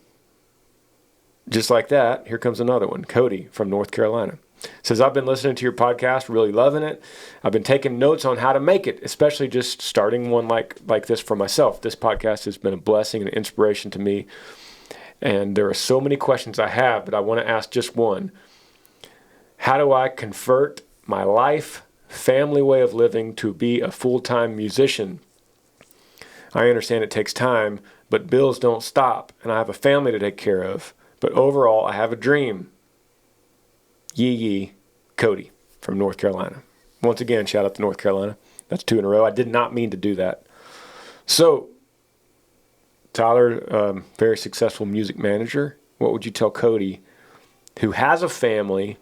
just like that, here comes another one. Cody from North Carolina says, I've been listening to your podcast, really loving it. I've been taking notes on how to make it, especially just starting one like this for myself. This podcast has been a blessing and an inspiration to me. And there are so many questions I have, but I want to ask just one. How do I convert my life, family way of living to be a full-time musician? I understand it takes time, but bills don't stop, and I have a family to take care of. But overall, I have a dream. Yee, Cody from North Carolina. Once again, shout out to North Carolina. That's 2 in a row. I did not mean to do that. So, Tyler, very successful music manager. What would you tell Cody, who has a family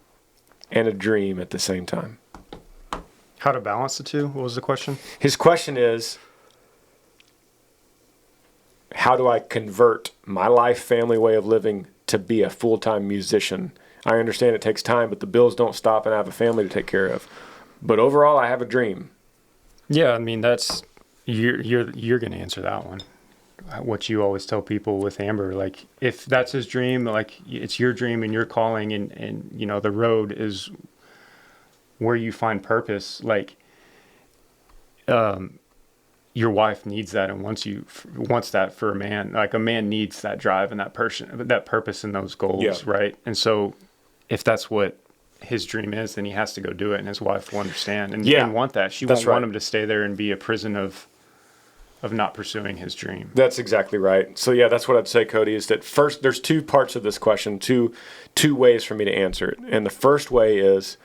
and a dream at the same time? How to balance the two? What was the question? His question is, how do I convert my life, family way of living to be a full-time musician? I understand it takes time, but the bills don't stop and I have a family to take care of. But overall, I have a dream. Yeah, I mean, that's you're going to answer that one. What you always tell people with Amber, like, if that's his dream, like, it's your dream and your calling, and you know, the road is where you find purpose. Like, your wife needs that and wants that for a man. Like, a man needs that drive and that purpose and those goals, yeah. Right? And so, if that's what his dream is, then he has to go do it, and his wife will understand and want that. She won't want him to stay there and be a prison of not pursuing his dream. That's exactly right. So yeah, that's what I'd say, Cody, is that first, there's 2 parts of this question, two ways for me to answer it. And the first way is,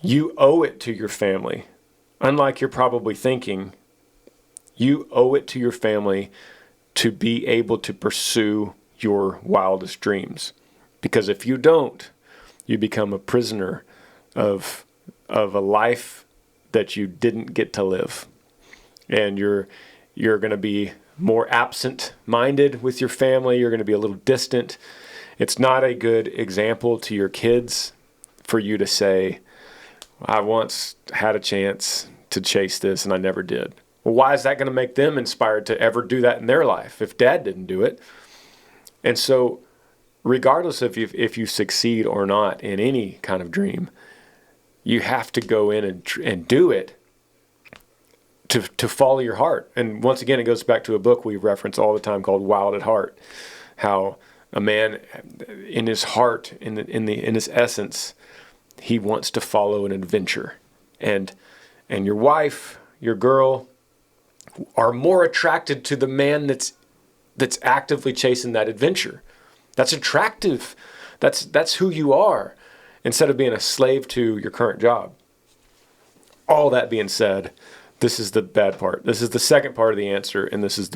you owe it to your family. Unlike you're probably thinking, you owe it to your family to be able to pursue your wildest dreams. Because if you don't, you become a prisoner of a life that you didn't get to live. And you're going to be more absent-minded with your family. You're going to be a little distant. It's not a good example to your kids for you to say, I once had a chance to chase this and I never did. Well, why is that going to make them inspired to ever do that in their life if dad didn't do it? And so regardless of if you succeed or not in any kind of dream, you have to go in and do it to follow your heart. And once again, it goes back to a book we reference all the time called Wild at Heart, how a man in his heart, in his essence, he wants to follow an adventure. And your wife, your girl, are more attracted to the man that's actively chasing that adventure. That's attractive. That's who you are, instead of being a slave to your current job. All that being said, this is the bad part. This is the second part of the answer, and this is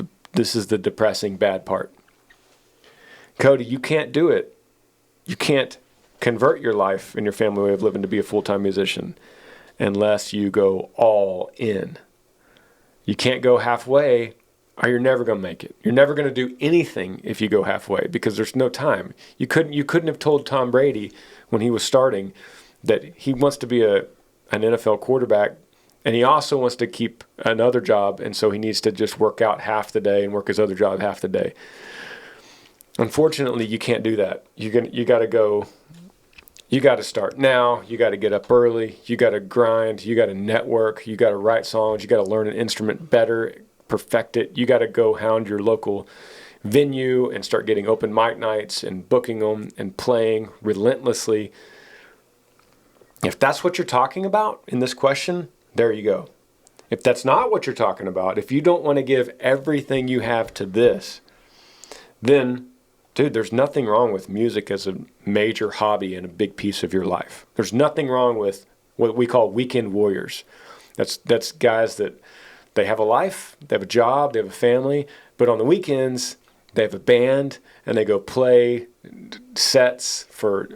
the depressing bad part. Cody, you can't do it. You can't convert your life and your family way of living to be a full-time musician unless you go all in. You can't go halfway, or you're never going to make it. You're never going to do anything if you go halfway, because there's no time. You couldn't have told Tom Brady when he was starting that he wants to be an NFL quarterback, and he also wants to keep another job, and so he needs to just work out half the day and work his other job half the day. Unfortunately, you can't do that. You got to go. You got to start now. You got to get up early. You got to grind. You got to network. You got to write songs. You got to learn an instrument better, perfect it. You got to go hound your local venue and start getting open mic nights and booking them and playing relentlessly. If that's what you're talking about in this question, there you go. If that's not what you're talking about, if you don't want to give everything you have to this, then, dude, there's nothing wrong with music as a major hobby and a big piece of your life. There's nothing wrong with what we call weekend warriors. That's guys that they have a life, they have a job, they have a family, but on the weekends they have a band and they go play sets for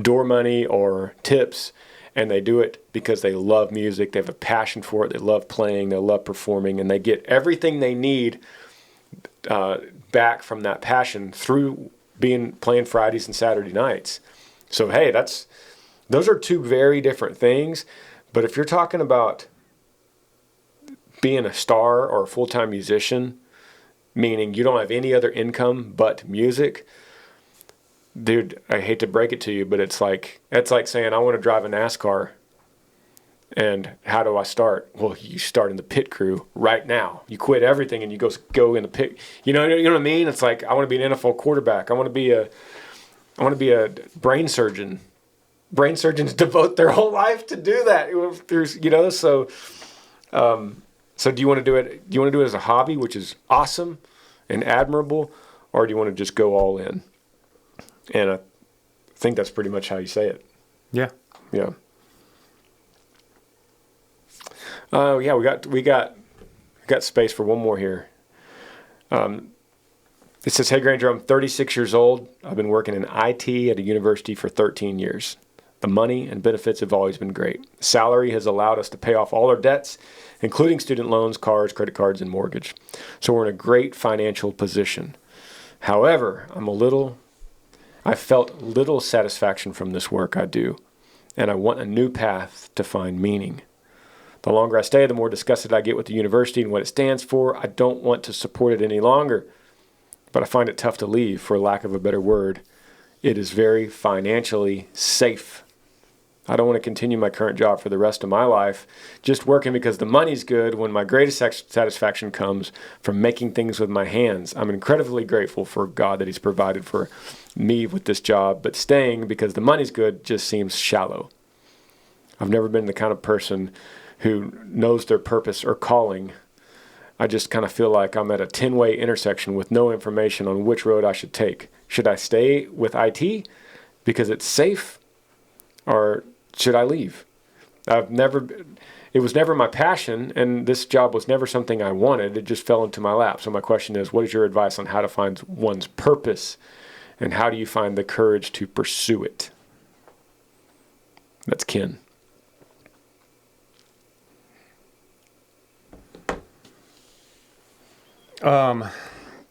door money or tips, and they do it because they love music, they have a passion for it, they love playing, they love performing, and they get everything they need back from that passion through playing Fridays and Saturday nights. So hey, those are 2 very different things. But if you're talking about being a star or a full-time musician, meaning you don't have any other income but music, dude, I hate to break it to you, but it's like saying I want to drive a NASCAR. And how do I start? Well, you start in the pit crew right now. You quit everything and you go in the pit. You know what I mean? It's like, I want to be an NFL quarterback. I want to be a brain surgeon. Brain surgeons devote their whole life to do that. So do you want to do it? Do you want to do it as a hobby, which is awesome and admirable, or do you want to just go all in? And I think that's pretty much how you say it. Yeah. Yeah. Yeah, we got space for one more here. It says, "Hey Granger, I'm 36 years old. I've been working in IT at a university for 13 years. The money and benefits have always been great. Salary has allowed us to pay off all our debts, including student loans, cars, credit cards, and mortgage. So we're in a great financial position. However, I felt little satisfaction from this work I do, and I want a new path to find meaning. The longer I stay, the more disgusted I get with the university and what it stands for. I don't want to support it any longer, but I find it tough to leave, for lack of a better word. It is very financially safe. I don't want to continue my current job for the rest of my life, just working because the money's good, when my greatest satisfaction comes from making things with my hands. I'm incredibly grateful for God that He's provided for me with this job, but staying because the money's good just seems shallow. I've never been the kind of person who knows their purpose or calling. I just kind of feel like I'm at a 10-way intersection with no information on which road I should take. Should I stay with IT because it's safe, or should I leave? It was never my passion, and this job was never something I wanted. It just fell into my lap. So my question is, what is your advice on how to find one's purpose, and how do you find the courage to pursue it?" That's Ken.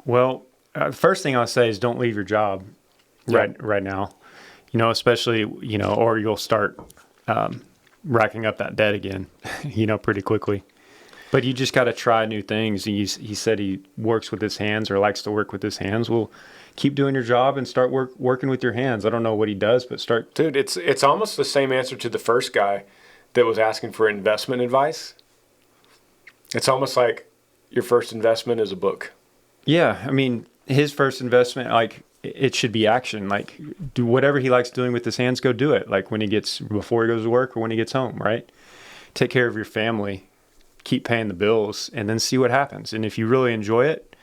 Well, first thing I'll say is don't leave your job right now. Especially, or you'll start racking up that debt again, pretty quickly. But you just got to try new things. He said he works with his hands, or likes to work with his hands. Well, keep doing your job and start working with your hands. I don't know what he does, but start. Dude, it's almost the same answer to the first guy that was asking for investment advice. It's almost like your first investment is a book. Yeah, I mean, his first investment, like, it should be action. Like, do whatever he likes doing with his hands, go do it. Like before he goes to work or when he gets home, right? Take care of your family, keep paying the bills, and then see what happens. And if you really enjoy it,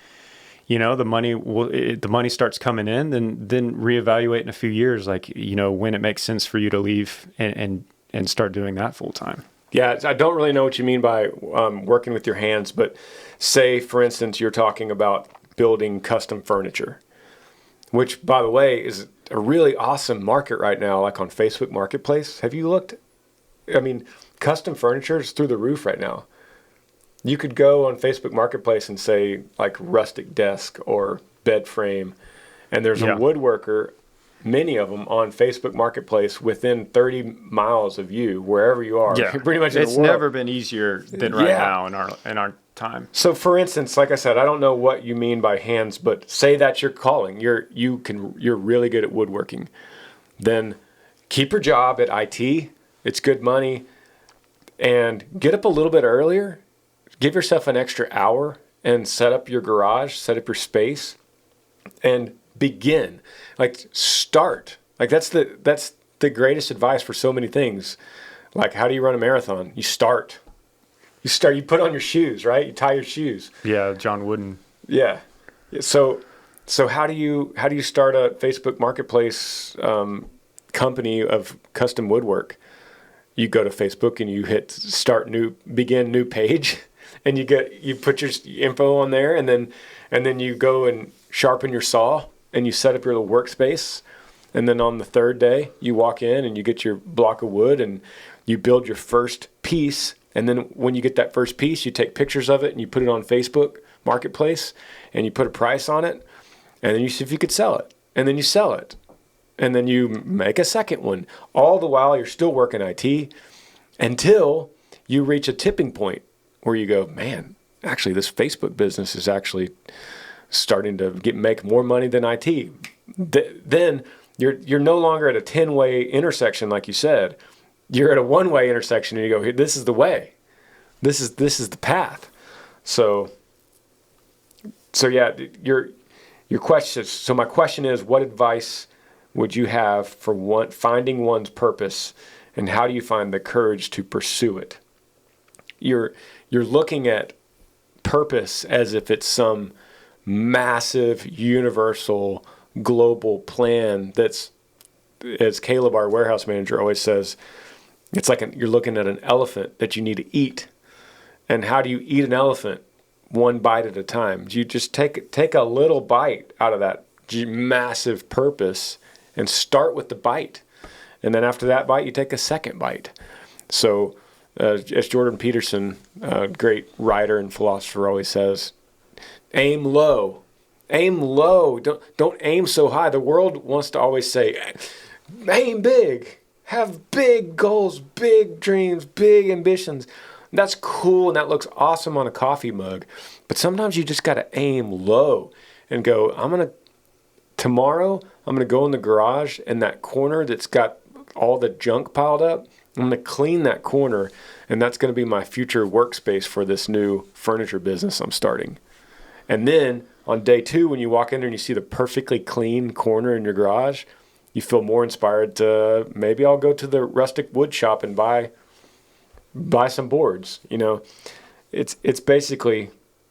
the money starts coming in, then reevaluate in a few years, like, when it makes sense for you to leave and start doing that full time. Yeah, I don't really know what you mean by working with your hands, but say, for instance, you're talking about building custom furniture, which, by the way, is a really awesome market right now, like on Facebook Marketplace. Have you looked? I mean, custom furniture is through the roof right now. You could go on Facebook Marketplace and say, like, rustic desk or bed frame, and there's a woodworker, many of them on Facebook Marketplace within 30 miles of you, wherever you are. Yeah, pretty much in the world. It's never been easier than right now in our time. So, for instance, like I said, I don't know what you mean by hands, but say that's your calling. You're really good at woodworking. Then keep your job at IT. It's good money, and get up a little bit earlier. Give yourself an extra hour and set up your garage, set up your space, and begin. Like, start. Like, that's the greatest advice for so many things. Like, how do you run a marathon? You start. You put on your shoes, right? You tie your shoes. Yeah, John Wooden. Yeah. So how do you start a Facebook Marketplace company of custom woodwork? You go to Facebook and you hit begin new page, and you put your info on there, and then you go and sharpen your saw, and you set up your little workspace, and then on the third day you walk in and you get your block of wood and you build your first piece. And then when you get that first piece, you take pictures of it and you put it on Facebook Marketplace and you put a price on it, and then you see if you could sell it, and then you sell it, and then you make a second one. All the while you're still working IT until you reach a tipping point where you go, man, actually this Facebook business is actually starting to make more money than IT. Then you're no longer at a 10-way intersection like you said. You're at a one-way intersection, and you go, this is the way. This is the path. So yeah, your question. So my question is, what advice would you have for finding one's purpose, and how do you find the courage to pursue it? you're looking at purpose as if it's some massive, universal, global plan that's, as Caleb, our warehouse manager, always says, it's like you're looking at an elephant that you need to eat. And how do you eat an elephant? One bite at a time. You just take a little bite out of that massive purpose and start with the bite. And then after that bite, you take a second bite. So as Jordan Peterson, a great writer and philosopher, always says, aim low. Aim low. Don't aim so high. The world wants to always say, aim big. Have big goals, big dreams, big ambitions. That's cool and that looks awesome on a coffee mug. But sometimes you just got to aim low and go, tomorrow I'm going to go in the garage and that corner that's got all the junk piled up, I'm going to clean that corner, and that's going to be my future workspace for this new furniture business I'm starting. And then on day 2, when you walk in there and you see the perfectly clean corner in your garage, you feel more inspired to, maybe I'll go to the rustic wood shop and buy some boards. It's basically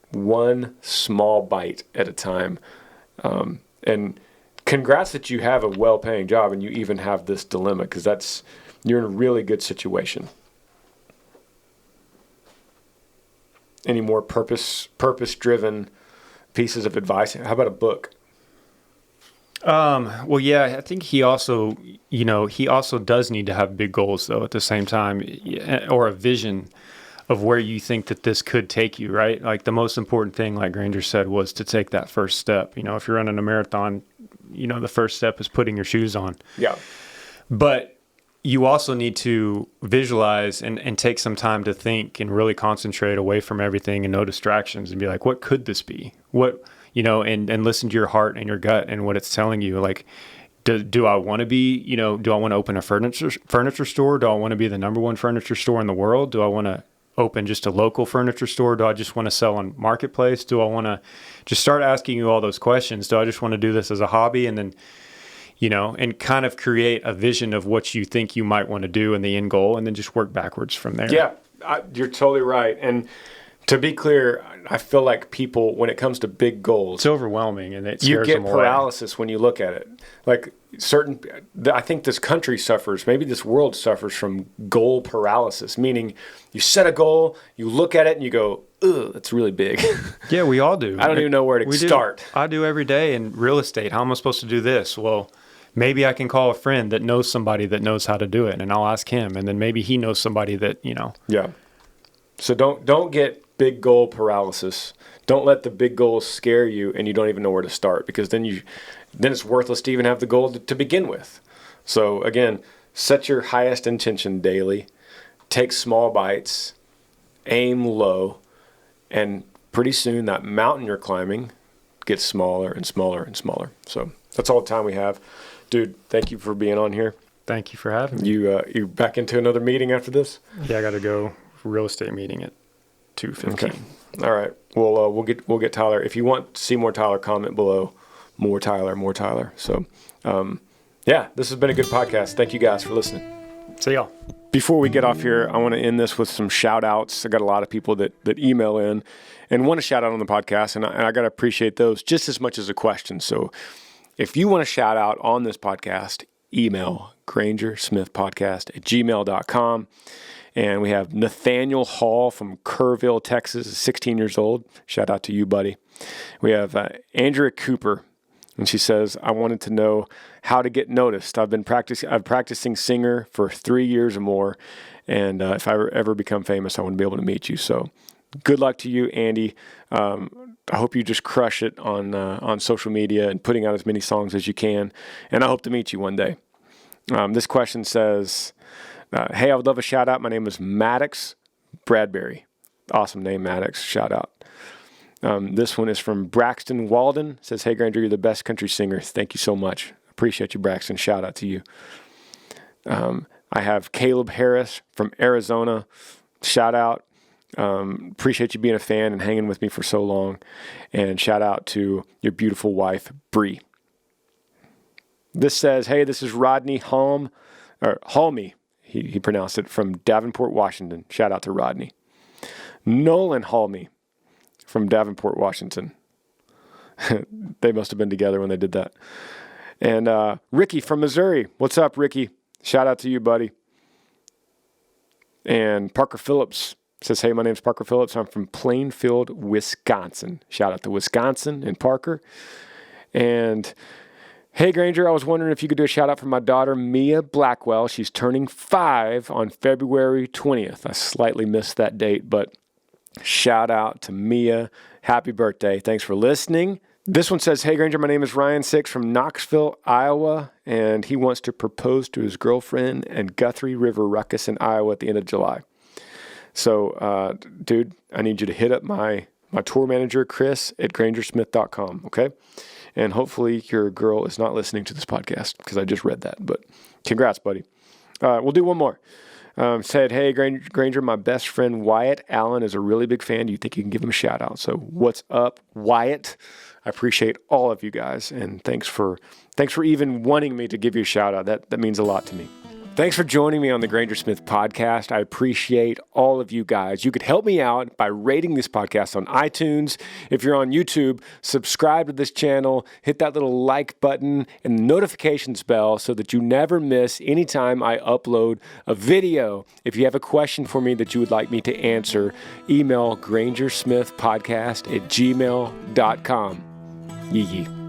one small bite at a time. And congrats that you have a well-paying job and you even have this dilemma, because you're in a really good situation. Any more purpose-driven pieces of advice? How about a book? Well, yeah, I think he also does need to have big goals, though, at the same time, or a vision of where you think that this could take you, right? Like the most important thing, like Granger said, was to take that first step. If you're running a marathon, the first step is putting your shoes on. Yeah. But you also need to visualize and take some time to think and really concentrate away from everything and no distractions and be like, what could this be? And listen to your heart and your gut and what it's telling you. Like, do I want to be, do I want to open a furniture store? Do I want to be the number one furniture store in the world? Do I want to open just a local furniture store? Do I just want to sell on Marketplace? Do I want to just start asking you all those questions? Do I just want to do this as a hobby? And then, and kind of create a vision of what you think you might want to do and the end goal, and then just work backwards from there. Yeah, you're totally right. And to be clear, I feel like people, when it comes to big goals, it's overwhelming and it scares you them get away. paralysis when you look at it. Like I think this country suffers, maybe this world suffers from goal paralysis, meaning you set a goal, you look at it and you go, ugh, that's really big. Yeah, we all do. I don't even know where to start. I do every day in real estate. How am I supposed to do this? Well, maybe I can call a friend that knows somebody that knows how to do it, and I'll ask him, and then maybe he knows somebody that, Yeah. So don't get big goal paralysis. Don't let the big goals scare you and you don't even know where to start, because then it's worthless to even have the goal to begin with. So again, set your highest intention daily, take small bites, aim low, and pretty soon that mountain you're climbing gets smaller and smaller and smaller. So that's all the time we have. Dude, thank you for being on here. Thank you for having me. You back into another meeting after this? Yeah, I got to go for real estate meeting at 2:15. Okay. All right. Well, we'll get Tyler. If you want to see more Tyler, comment below. More Tyler. So, yeah, this has been a good podcast. Thank you guys for listening. See y'all. Before we get off here, I want to end this with some shout outs. I got a lot of people that email in and want to shout out on the podcast, and I got to appreciate those just as much as a question. So if you want to shout out on this podcast, email grangersmithpodcast@gmail.com. And we have Nathaniel Hall from Kerrville, Texas, 16 years old. Shout out to you, buddy. We have Andrea Cooper, and she says, I wanted to know how to get noticed. I've been practicing singer for 3 years or more, and if I ever become famous, I want to be able to meet you. So good luck to you, Andy. I hope you just crush it on social media and putting out as many songs as you can, and I hope to meet you one day. This question says, hey, I would love a shout out. My name is Maddox Bradbury. Awesome name, Maddox. Shout out. This one is from Braxton Walden. It says, hey, Granger, you're the best country singer. Thank you so much. Appreciate you, Braxton. Shout out to you. I have Caleb Harris from Arizona. Shout out. Appreciate you being a fan and hanging with me for so long. And shout out to your beautiful wife, Bree. This says, hey, this is Rodney Halmy. He pronounced it, from Davenport, Washington. Shout out to Rodney. Nolan Halmy from Davenport, Washington. They must have been together when they did that. And Ricky from Missouri. What's up, Ricky? Shout out to you, buddy. And Parker Phillips says, hey, my name's Parker Phillips. I'm from Plainfield, Wisconsin. Shout out to Wisconsin and Parker. And hey, Granger, I was wondering if you could do a shout out for my daughter, Mia Blackwell. She's turning 5 on February 20th. I slightly missed that date, but shout out to Mia. Happy birthday. Thanks for listening. This one says, hey, Granger, my name is Ryan Six from Knoxville, Iowa, and he wants to propose to his girlfriend and Guthrie River Ruckus in Iowa at the end of July. So, dude, I need you to hit up my tour manager, Chris, at grangersmith.com, okay? And hopefully your girl is not listening to this podcast because I just read that, but congrats, buddy. We'll do one more. Said, hey, Granger, my best friend Wyatt Allen is a really big fan. Do you think you can give him a shout out? So what's up, Wyatt? I appreciate all of you guys, and thanks for even wanting me to give you a shout out. That means a lot to me. Thanks for joining me on the Granger Smith Podcast. I appreciate all of you guys. You could help me out by rating this podcast on iTunes. If you're on YouTube, subscribe to this channel, hit that little like button and the notifications bell so that you never miss any time I upload a video. If you have a question for me that you would like me to answer, email grangersmithpodcast@gmail.com. Yee.